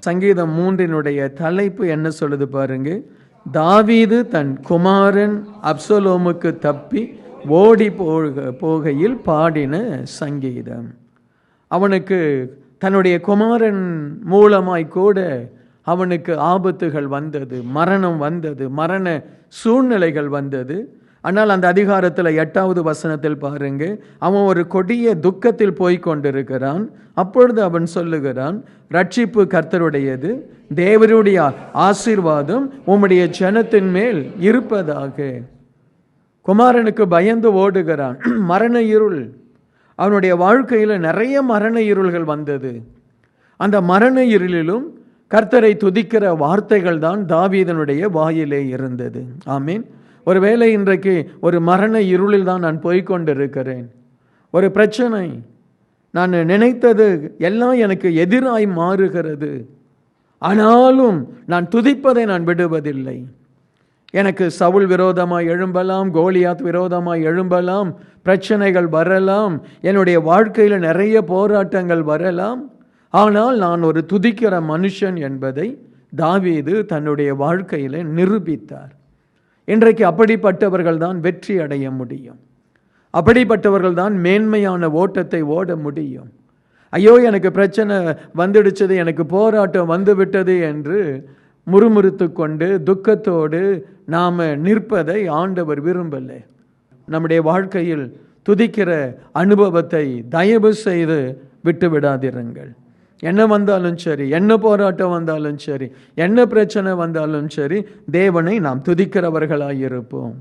சங்கீதம் 3 தலைப்பு என்ன சொல்லுது பாருங்க. தாவீது தன் குமாரன் அப்சலோமுக்கு தப்பி ஓடி போகையில் பாடின சங்கீதம். அவனுக்கு தன்னுடைய குமாரன் மூலமாய் கூட அவனுக்கு ஆபத்துகள் வந்தது, மரணம் வந்தது, மரண சூழ்நிலைகள் வந்தது. ஆனால் அந்த அதிகாரத்தில் 8வது வசனத்தில் பாருங்க, அவன் ஒரு கொடிய துக்கத்தில் போய் கொண்டிருக்கிறான். அப்பொழுது அவன் சொல்லுகிறான், ரட்சிப்பு கர்த்தருடையது, தேவருடைய ஆசீர்வாதம் உம்முடைய ஜனத்தின் மேல் இருப்பதாக. குமாரனுக்கு பயந்து ஓடுகிறான். மரண இருள், அவனுடைய வாழ்க்கையில் நிறைய மரண இருள்கள் வந்தது. அந்த மரண இருளிலும் கர்த்தரை துதிக்கிற வார்த்தைகள் தான் தாவீதனுடைய வாயிலே இருந்தது. ஆமீன். ஒருவேளை இன்றைக்கு ஒரு மரண இருளில் தான் நான் போய்கொண்டிருக்கிறேன். ஒரு பிரச்சனை, நான் நினைத்தது எல்லாம் எனக்கு எதிராய் மாறுகிறது. ஆனாலும் நான் துதிப்பதை நான் விடுவதில்லை. எனக்கு சவுல் விரோதமாய் எழும்பலாம், கோலியாத் விரோதமாய் எழும்பலாம், பிரச்சனைகள் வரலாம், என்னுடைய வாழ்க்கையில் நிறைய போராட்டங்கள் வரலாம். ஆனால் நான் ஒரு துதிக்கிற மனுஷன் என்பதை தாவீது தன்னுடைய வாழ்க்கையில் நிரூபித்தார். இன்றைக்கு அப்படிப்பட்டவர்கள் தான் வெற்றி அடைய முடியும். அப்படிப்பட்டவர்கள் தான் மேன்மையான ஓட்டத்தை ஓட முடியும். ஐயோ எனக்கு பிரச்சனை வந்துடுச்சது, எனக்கு போராட்டம் வந்துவிட்டது என்று முறுமுறுத்து கொண்டு துக்கத்தோடு நாம் நிற்பதை ஆண்டவர் விரும்பலை. நம்முடைய வாழ்க்கையில் துதிக்கிற அனுபவத்தை தயவு செய்து விட்டு விடாதிருங்கள். என்ன வந்தாலும் சரி, என்ன போராட்டம் வந்தாலும் சரி, என்ன பிரச்சனை வந்தாலும் சரி, தேவனை நாம் துதிக்கிறவர்களாய் இருப்போம்.